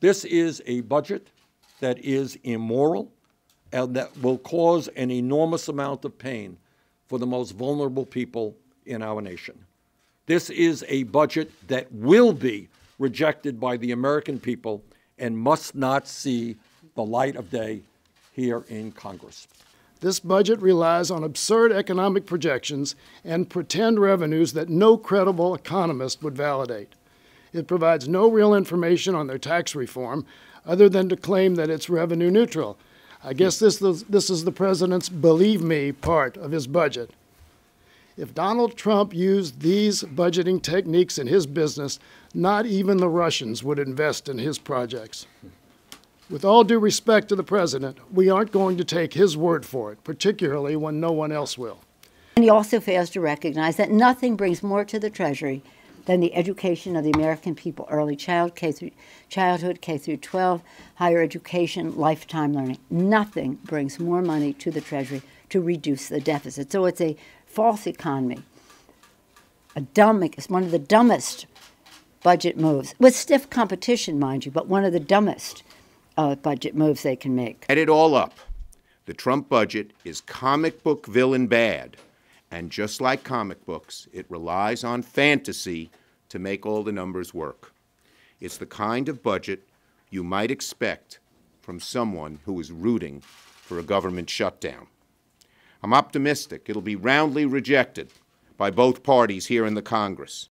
This is a budget that is immoral and that will cause an enormous amount of pain for the most vulnerable people in our nation. This is a budget that will be rejected by the American people and must not see the light of day here in Congress. This budget relies on absurd economic projections and pretend revenues that no credible economist would validate. It provides no real information on their tax reform other than to claim that it's revenue neutral. I guess this is the president's believe me part of his budget. If Donald Trump used these budgeting techniques in his business, not even the Russians would invest in his projects. With all due respect to the president, we aren't going to take his word for it, particularly when no one else will. And he also fails to recognize that nothing brings more to the Treasury than the education of the American people, early childhood, K through 12, higher education, lifetime learning. Nothing brings more money to the Treasury to reduce the deficit. So it's a false economy. It's one of the dumbest budget moves, with stiff competition, mind you, but one of the dumbest budget moves they can make. Add it all up. The Trump budget is comic book villain bad. And just like comic books, it relies on fantasy to make all the numbers work. It's the kind of budget you might expect from someone who is rooting for a government shutdown. I'm optimistic it'll be roundly rejected by both parties here in the Congress.